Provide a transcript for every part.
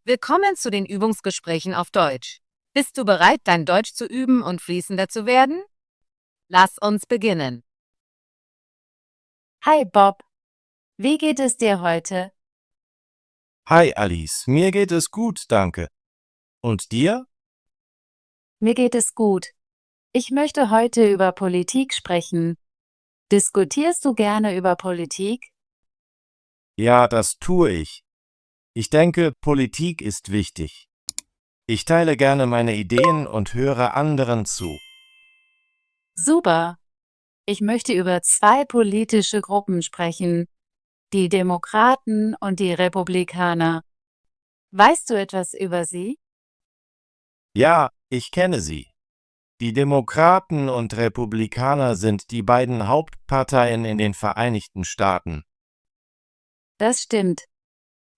Willkommen zu den Übungsgesprächen auf Deutsch. Bist du bereit, dein Deutsch zu üben und fließender zu werden? Lass uns beginnen. Hi Bob, wie geht es dir heute? Hi Alice, mir geht es gut, danke. Und dir? Mir geht es gut. Ich möchte heute über Politik sprechen. Diskutierst du gerne über Politik? Ja, das tue ich. Ich denke, Politik ist wichtig. Ich teile gerne meine Ideen und höre anderen zu. Super. Ich möchte über zwei politische Gruppen sprechen, die Demokraten und die Republikaner. Weißt du etwas über sie? Ja, ich kenne sie. Die Demokraten und Republikaner sind die beiden Hauptparteien in den Vereinigten Staaten. Das stimmt.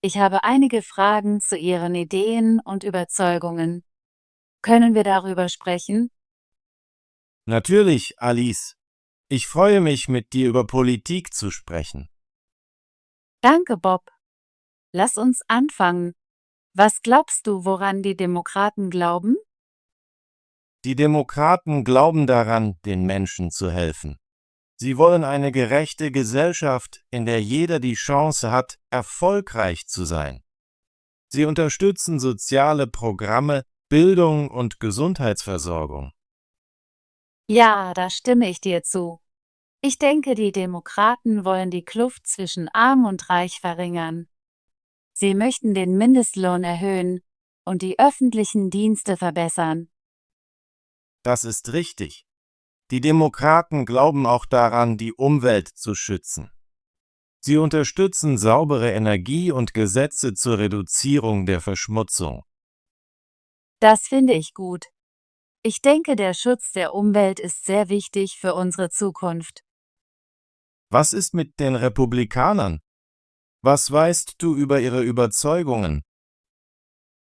Ich habe einige Fragen zu ihren Ideen und Überzeugungen. Können wir darüber sprechen? Natürlich, Alice. Ich freue mich, mit dir über Politik zu sprechen. Danke, Bob. Lass uns anfangen. Was glaubst du, woran die Demokraten glauben? Die Demokraten glauben daran, den Menschen zu helfen. Sie wollen eine gerechte Gesellschaft, in der jeder die Chance hat, erfolgreich zu sein. Sie unterstützen soziale Programme, Bildung und Gesundheitsversorgung. Ja, da stimme ich dir zu. Ich denke, die Demokraten wollen die Kluft zwischen Arm und Reich verringern. Sie möchten den Mindestlohn erhöhen und die öffentlichen Dienste verbessern. Das ist richtig. Die Demokraten glauben auch daran, die Umwelt zu schützen. Sie unterstützen saubere Energie und Gesetze zur Reduzierung der Verschmutzung. Das finde ich gut. Ich denke, der Schutz der Umwelt ist sehr wichtig für unsere Zukunft. Was ist mit den Republikanern? Was weißt du über ihre Überzeugungen?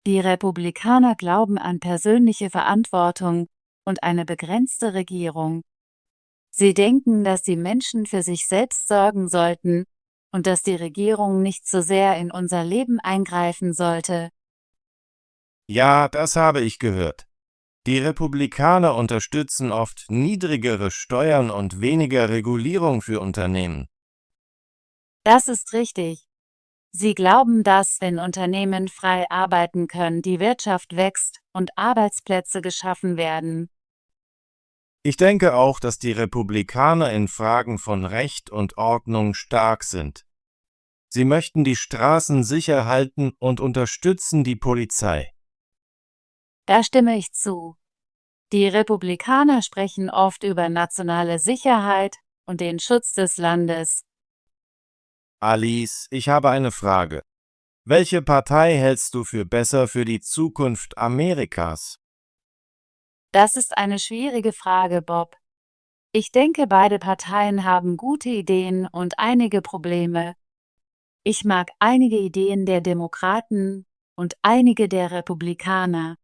Die Republikaner glauben an persönliche Verantwortung und eine begrenzte Regierung. Sie denken, dass die Menschen für sich selbst sorgen sollten und dass die Regierung nicht so sehr in unser Leben eingreifen sollte. Ja, das habe ich gehört. Die Republikaner unterstützen oft niedrigere Steuern und weniger Regulierung für Unternehmen. Das ist richtig. Sie glauben, dass, wenn Unternehmen frei arbeiten können, die Wirtschaft wächst und Arbeitsplätze geschaffen werden. Ich denke auch, dass die Republikaner in Fragen von Recht und Ordnung stark sind. Sie möchten die Straßen sicher halten und unterstützen die Polizei. Da stimme ich zu. Die Republikaner sprechen oft über nationale Sicherheit und den Schutz des Landes. Alice, ich habe eine Frage. Welche Partei hältst du für besser für die Zukunft Amerikas? Das ist eine schwierige Frage, Bob. Ich denke, beide Parteien haben gute Ideen und einige Probleme. Ich mag einige Ideen der Demokraten und einige der Republikaner.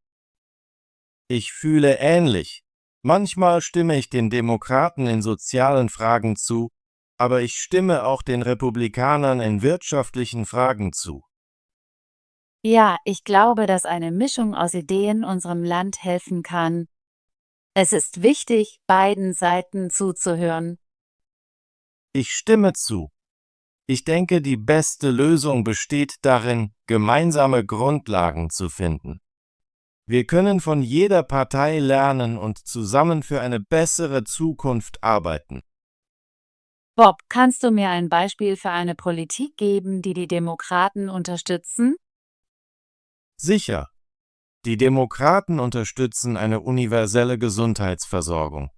Ich fühle ähnlich. Manchmal stimme ich den Demokraten in sozialen Fragen zu, aber ich stimme auch den Republikanern in wirtschaftlichen Fragen zu. Ja, ich glaube, dass eine Mischung aus Ideen unserem Land helfen kann. Es ist wichtig, beiden Seiten zuzuhören. Ich stimme zu. Ich denke, die beste Lösung besteht darin, gemeinsame Grundlagen zu finden. Wir können von jeder Partei lernen und zusammen für eine bessere Zukunft arbeiten. Bob, kannst du mir ein Beispiel für eine Politik geben, die die Demokraten unterstützen? Sicher. Die Demokraten unterstützen eine universelle Gesundheitsversorgung.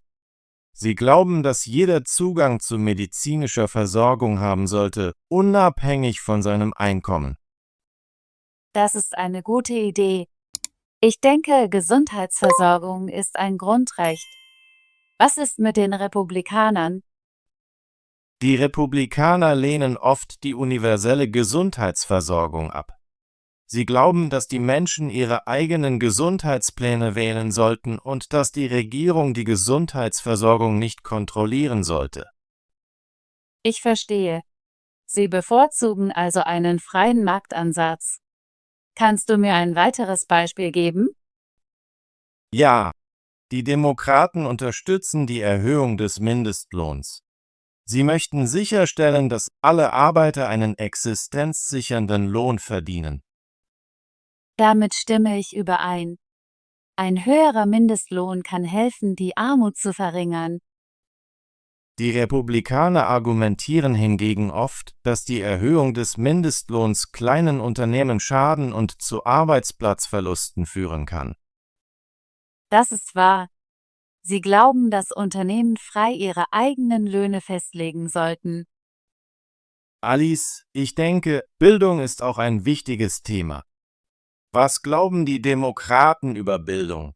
Sie glauben, dass jeder Zugang zu medizinischer Versorgung haben sollte, unabhängig von seinem Einkommen. Das ist eine gute Idee. Ich denke, Gesundheitsversorgung ist ein Grundrecht. Was ist mit den Republikanern? Die Republikaner lehnen oft die universelle Gesundheitsversorgung ab. Sie glauben, dass die Menschen ihre eigenen Gesundheitspläne wählen sollten und dass die Regierung die Gesundheitsversorgung nicht kontrollieren sollte. Ich verstehe. Sie bevorzugen also einen freien Marktansatz. Kannst du mir ein weiteres Beispiel geben? Ja, die Demokraten unterstützen die Erhöhung des Mindestlohns. Sie möchten sicherstellen, dass alle Arbeiter einen existenzsichernden Lohn verdienen. Damit stimme ich überein. Ein höherer Mindestlohn kann helfen, die Armut zu verringern. Die Republikaner argumentieren hingegen oft, dass die Erhöhung des Mindestlohns kleinen Unternehmen schaden und zu Arbeitsplatzverlusten führen kann. Das ist wahr. Sie glauben, dass Unternehmen frei ihre eigenen Löhne festlegen sollten. Alice, ich denke, Bildung ist auch ein wichtiges Thema. Was glauben die Demokraten über Bildung?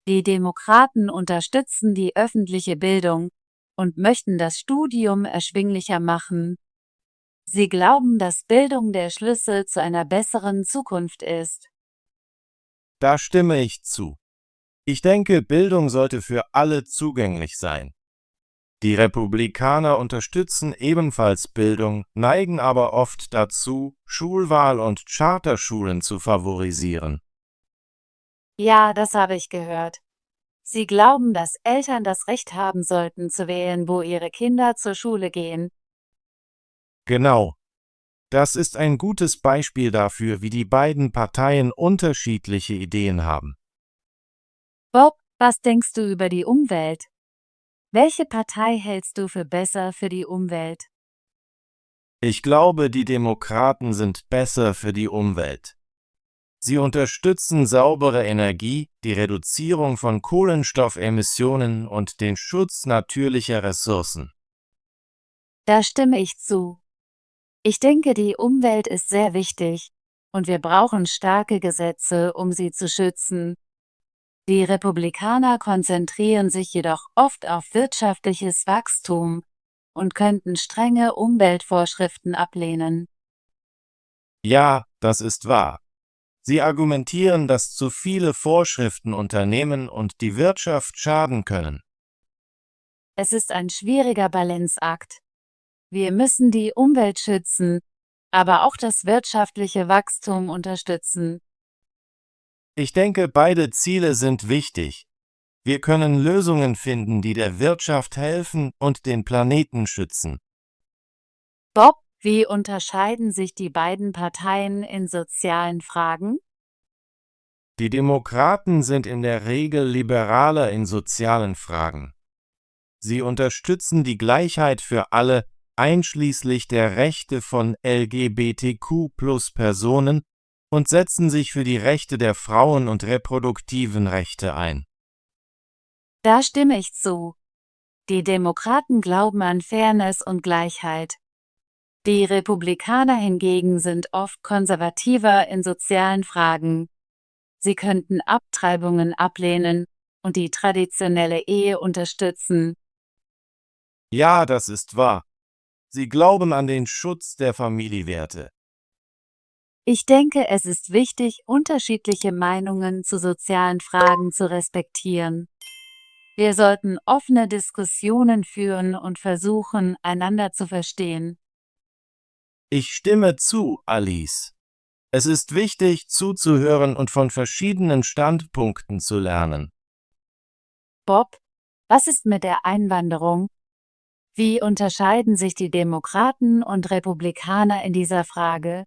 Die Demokraten unterstützen die öffentliche Bildung und möchten das Studium erschwinglicher machen. Sie glauben, dass Bildung der Schlüssel zu einer besseren Zukunft ist. Da stimme ich zu. Ich denke, Bildung sollte für alle zugänglich sein. Die Republikaner unterstützen ebenfalls Bildung, neigen aber oft dazu, Schulwahl und Charterschulen zu favorisieren. Ja, das habe ich gehört. Sie glauben, dass Eltern das Recht haben sollten, zu wählen, wo ihre Kinder zur Schule gehen. Genau. Das ist ein gutes Beispiel dafür, wie die beiden Parteien unterschiedliche Ideen haben. Bob, was denkst du über die Umwelt? Welche Partei hältst du für besser für die Umwelt? Ich glaube, die Demokraten sind besser für die Umwelt. Sie unterstützen saubere Energie, die Reduzierung von Kohlenstoffemissionen und den Schutz natürlicher Ressourcen. Da stimme ich zu. Ich denke, die Umwelt ist sehr wichtig und wir brauchen starke Gesetze, um sie zu schützen. Die Republikaner konzentrieren sich jedoch oft auf wirtschaftliches Wachstum und könnten strenge Umweltvorschriften ablehnen. Ja, das ist wahr. Sie argumentieren, dass zu viele Vorschriften Unternehmen und die Wirtschaft schaden können. Es ist ein schwieriger Balanceakt. Wir müssen die Umwelt schützen, aber auch das wirtschaftliche Wachstum unterstützen. Ich denke, beide Ziele sind wichtig. Wir können Lösungen finden, die der Wirtschaft helfen und den Planeten schützen. Bob, wie unterscheiden sich die beiden Parteien in sozialen Fragen? Die Demokraten sind in der Regel liberaler in sozialen Fragen. Sie unterstützen die Gleichheit für alle, einschließlich der Rechte von LGBTQ+ Personen, und setzen sich für die Rechte der Frauen und reproduktiven Rechte ein. Da stimme ich zu. Die Demokraten glauben an Fairness und Gleichheit. Die Republikaner hingegen sind oft konservativer in sozialen Fragen. Sie könnten Abtreibungen ablehnen und die traditionelle Ehe unterstützen. Ja, das ist wahr. Sie glauben an den Schutz der Familienwerte. Ich denke, es ist wichtig, unterschiedliche Meinungen zu sozialen Fragen zu respektieren. Wir sollten offene Diskussionen führen und versuchen, einander zu verstehen. Ich stimme zu, Alice. Es ist wichtig, zuzuhören und von verschiedenen Standpunkten zu lernen. Bob, was ist mit der Einwanderung? Wie unterscheiden sich die Demokraten und Republikaner in dieser Frage?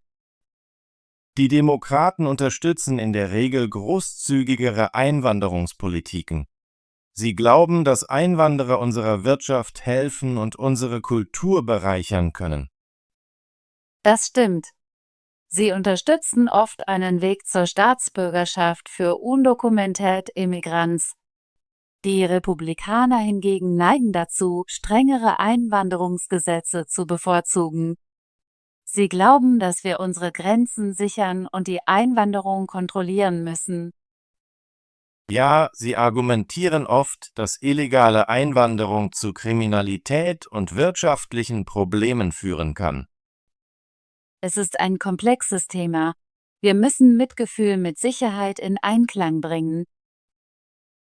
Die Demokraten unterstützen in der Regel großzügigere Einwanderungspolitiken. Sie glauben, dass Einwanderer unserer Wirtschaft helfen und unsere Kultur bereichern können. Das stimmt. Sie unterstützen oft einen Weg zur Staatsbürgerschaft für undokumented Immigrants. Die Republikaner hingegen neigen dazu, strengere Einwanderungsgesetze zu bevorzugen. Sie glauben, dass wir unsere Grenzen sichern und die Einwanderung kontrollieren müssen. Ja, sie argumentieren oft, dass illegale Einwanderung zu Kriminalität und wirtschaftlichen Problemen führen kann. Es ist ein komplexes Thema. Wir müssen Mitgefühl mit Sicherheit in Einklang bringen.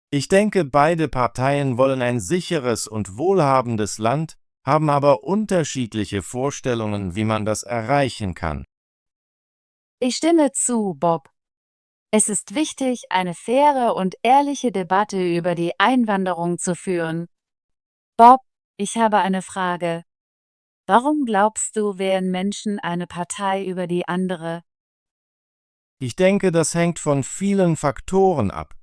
Ich denke, beide Parteien wollen ein sicheres und wohlhabendes Land, haben aber unterschiedliche Vorstellungen, wie man das erreichen kann. Ich stimme zu, Bob. Es ist wichtig, eine faire und ehrliche Debatte über die Einwanderung zu führen. Bob, ich habe eine Frage. Warum glaubst du, wählen Menschen eine Partei über die andere? Ich denke, das hängt von vielen Faktoren ab.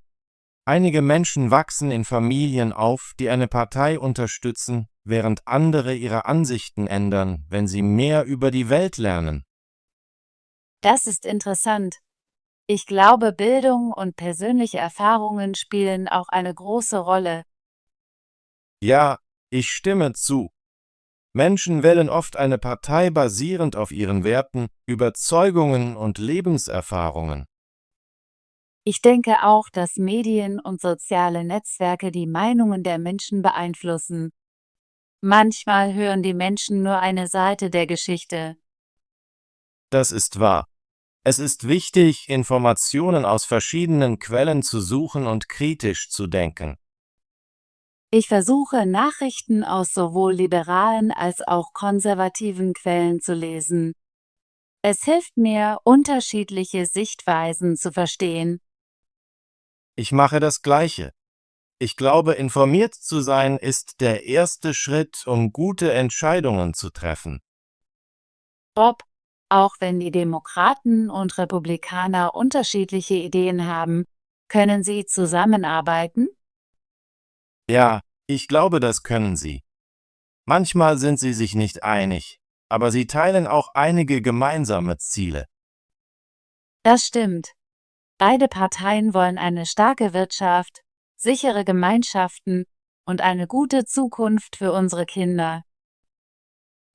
Einige Menschen wachsen in Familien auf, die eine Partei unterstützen, während andere ihre Ansichten ändern, wenn sie mehr über die Welt lernen. Das ist interessant. Ich glaube, Bildung und persönliche Erfahrungen spielen auch eine große Rolle. Ja, ich stimme zu. Menschen wählen oft eine Partei basierend auf ihren Werten, Überzeugungen und Lebenserfahrungen. Ich denke auch, dass Medien und soziale Netzwerke die Meinungen der Menschen beeinflussen. Manchmal hören die Menschen nur eine Seite der Geschichte. Das ist wahr. Es ist wichtig, Informationen aus verschiedenen Quellen zu suchen und kritisch zu denken. Ich versuche, Nachrichten aus sowohl liberalen als auch konservativen Quellen zu lesen. Es hilft mir, unterschiedliche Sichtweisen zu verstehen. Ich mache das Gleiche. Ich glaube, informiert zu sein ist der erste Schritt, um gute Entscheidungen zu treffen. Bob, auch wenn die Demokraten und Republikaner unterschiedliche Ideen haben, können sie zusammenarbeiten? Ja, ich glaube, das können sie. Manchmal sind sie sich nicht einig, aber sie teilen auch einige gemeinsame Ziele. Das stimmt. Beide Parteien wollen eine starke Wirtschaft, sichere Gemeinschaften und eine gute Zukunft für unsere Kinder.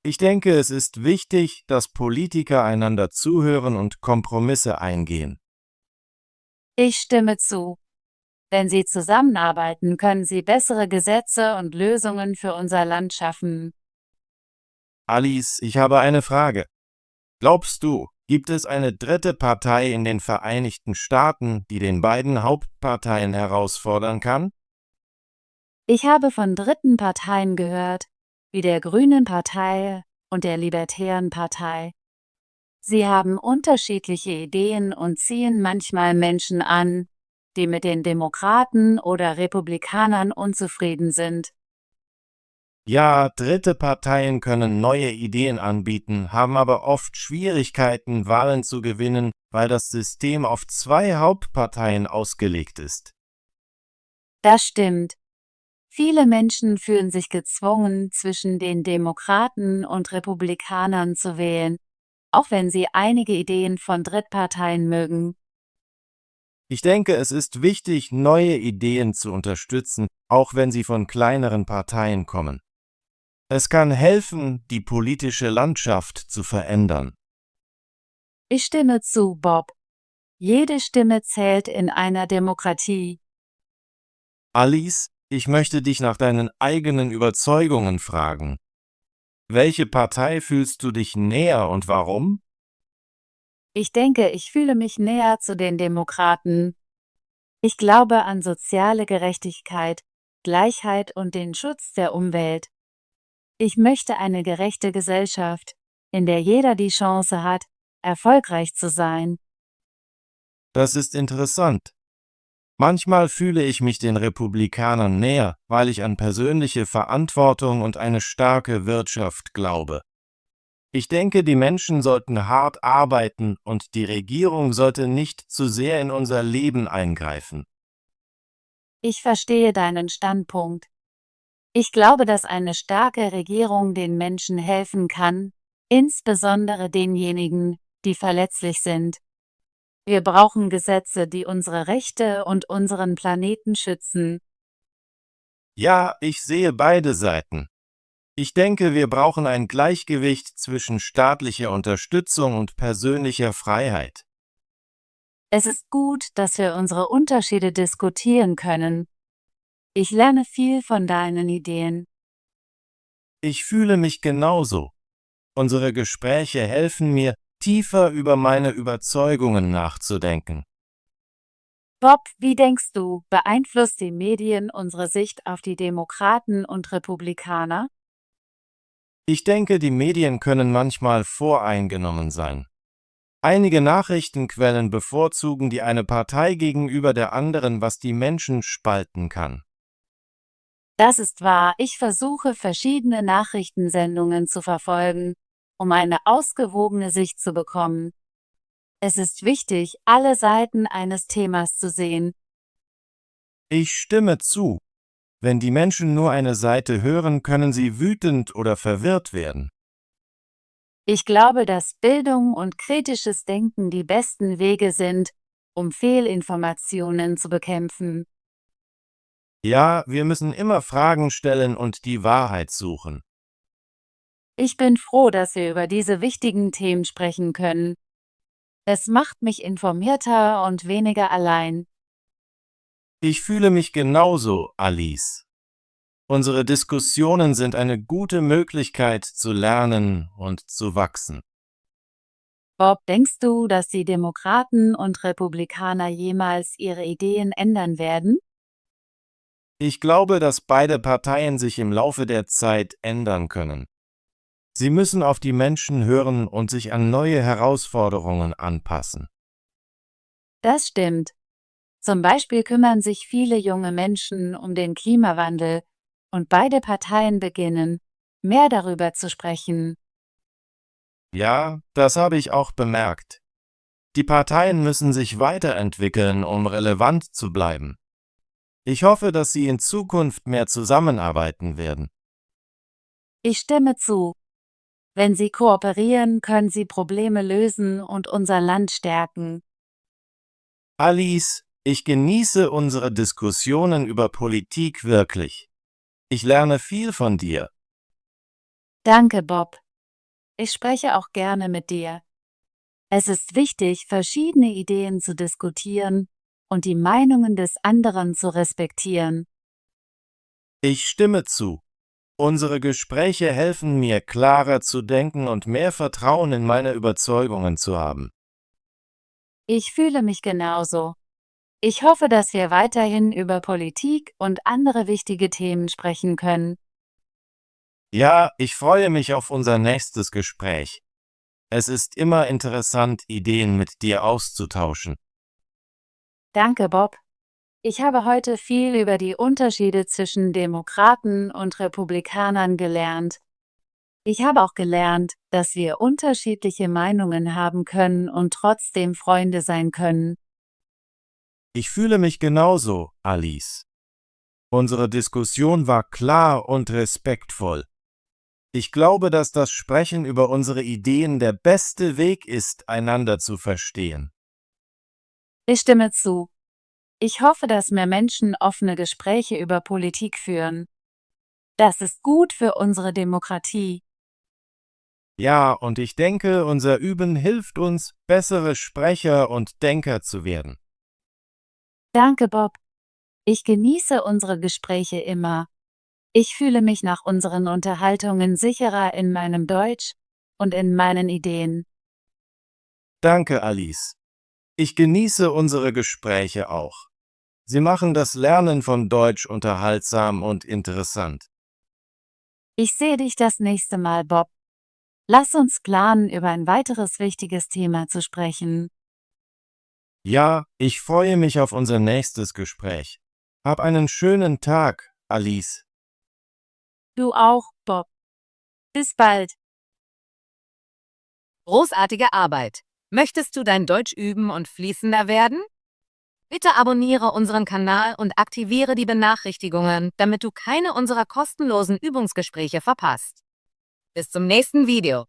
Ich denke, es ist wichtig, dass Politiker einander zuhören und Kompromisse eingehen. Ich stimme zu. Wenn sie zusammenarbeiten, können sie bessere Gesetze und Lösungen für unser Land schaffen. Alice, ich habe eine Frage. Glaubst du, gibt es eine dritte Partei in den Vereinigten Staaten, die den beiden Hauptparteien herausfordern kann? Ich habe von dritten Parteien gehört, wie der Grünen Partei und der Libertären Partei. Sie haben unterschiedliche Ideen und ziehen manchmal Menschen an, die mit den Demokraten oder Republikanern unzufrieden sind. Ja, dritte Parteien können neue Ideen anbieten, haben aber oft Schwierigkeiten, Wahlen zu gewinnen, weil das System auf zwei Hauptparteien ausgelegt ist. Das stimmt. Viele Menschen fühlen sich gezwungen, zwischen den Demokraten und Republikanern zu wählen, auch wenn sie einige Ideen von Drittparteien mögen. Ich denke, es ist wichtig, neue Ideen zu unterstützen, auch wenn sie von kleineren Parteien kommen. Es kann helfen, die politische Landschaft zu verändern. Ich stimme zu, Bob. Jede Stimme zählt in einer Demokratie. Alice, ich möchte dich nach deinen eigenen Überzeugungen fragen. Welche Partei fühlst du dich näher und warum? Ich denke, ich fühle mich näher zu den Demokraten. Ich glaube an soziale Gerechtigkeit, Gleichheit und den Schutz der Umwelt. Ich möchte eine gerechte Gesellschaft, in der jeder die Chance hat, erfolgreich zu sein. Das ist interessant. Manchmal fühle ich mich den Republikanern näher, weil ich an persönliche Verantwortung und eine starke Wirtschaft glaube. Ich denke, die Menschen sollten hart arbeiten und die Regierung sollte nicht zu sehr in unser Leben eingreifen. Ich verstehe deinen Standpunkt. Ich glaube, dass eine starke Regierung den Menschen helfen kann, insbesondere denjenigen, die verletzlich sind. Wir brauchen Gesetze, die unsere Rechte und unseren Planeten schützen. Ja, ich sehe beide Seiten. Ich denke, wir brauchen ein Gleichgewicht zwischen staatlicher Unterstützung und persönlicher Freiheit. Es ist gut, dass wir unsere Unterschiede diskutieren können. Ich lerne viel von deinen Ideen. Ich fühle mich genauso. Unsere Gespräche helfen mir, tiefer über meine Überzeugungen nachzudenken. Bob, wie denkst du, beeinflusst die Medien unsere Sicht auf die Demokraten und Republikaner? Ich denke, die Medien können manchmal voreingenommen sein. Einige Nachrichtenquellen bevorzugen die eine Partei gegenüber der anderen, was die Menschen spalten kann. Das ist wahr, ich versuche, verschiedene Nachrichtensendungen zu verfolgen, um eine ausgewogene Sicht zu bekommen. Es ist wichtig, alle Seiten eines Themas zu sehen. Ich stimme zu. Wenn die Menschen nur eine Seite hören, können sie wütend oder verwirrt werden. Ich glaube, dass Bildung und kritisches Denken die besten Wege sind, um Fehlinformationen zu bekämpfen. Ja, wir müssen immer Fragen stellen und die Wahrheit suchen. Ich bin froh, dass wir über diese wichtigen Themen sprechen können. Es macht mich informierter und weniger allein. Ich fühle mich genauso, Alice. Unsere Diskussionen sind eine gute Möglichkeit zu lernen und zu wachsen. Bob, denkst du, dass die Demokraten und Republikaner jemals ihre Ideen ändern werden? Ich glaube, dass beide Parteien sich im Laufe der Zeit ändern können. Sie müssen auf die Menschen hören und sich an neue Herausforderungen anpassen. Das stimmt. Zum Beispiel kümmern sich viele junge Menschen um den Klimawandel und beide Parteien beginnen, mehr darüber zu sprechen. Ja, das habe ich auch bemerkt. Die Parteien müssen sich weiterentwickeln, um relevant zu bleiben. Ich hoffe, dass sie in Zukunft mehr zusammenarbeiten werden. Ich stimme zu. Wenn sie kooperieren, können sie Probleme lösen und unser Land stärken. Alice, ich genieße unsere Diskussionen über Politik wirklich. Ich lerne viel von dir. Danke, Bob. Ich spreche auch gerne mit dir. Es ist wichtig, verschiedene Ideen zu diskutieren und die Meinungen des anderen zu respektieren. Ich stimme zu. Unsere Gespräche helfen mir, klarer zu denken und mehr Vertrauen in meine Überzeugungen zu haben. Ich fühle mich genauso. Ich hoffe, dass wir weiterhin über Politik und andere wichtige Themen sprechen können. Ja, ich freue mich auf unser nächstes Gespräch. Es ist immer interessant, Ideen mit dir auszutauschen. Danke, Bob. Ich habe heute viel über die Unterschiede zwischen Demokraten und Republikanern gelernt. Ich habe auch gelernt, dass wir unterschiedliche Meinungen haben können und trotzdem Freunde sein können. Ich fühle mich genauso, Alice. Unsere Diskussion war klar und respektvoll. Ich glaube, dass das Sprechen über unsere Ideen der beste Weg ist, einander zu verstehen. Ich stimme zu. Ich hoffe, dass mehr Menschen offene Gespräche über Politik führen. Das ist gut für unsere Demokratie. Ja, und ich denke, unser Üben hilft uns, bessere Sprecher und Denker zu werden. Danke, Bob. Ich genieße unsere Gespräche immer. Ich fühle mich nach unseren Unterhaltungen sicherer in meinem Deutsch und in meinen Ideen. Danke, Alice. Ich genieße unsere Gespräche auch. Sie machen das Lernen von Deutsch unterhaltsam und interessant. Ich sehe dich das nächste Mal, Bob. Lass uns planen, über ein weiteres wichtiges Thema zu sprechen. Ja, ich freue mich auf unser nächstes Gespräch. Hab einen schönen Tag, Alice. Du auch, Bob. Bis bald. Großartige Arbeit. Möchtest du dein Deutsch üben und fließender werden? Bitte abonniere unseren Kanal und aktiviere die Benachrichtigungen, damit du keine unserer kostenlosen Übungsgespräche verpasst. Bis zum nächsten Video.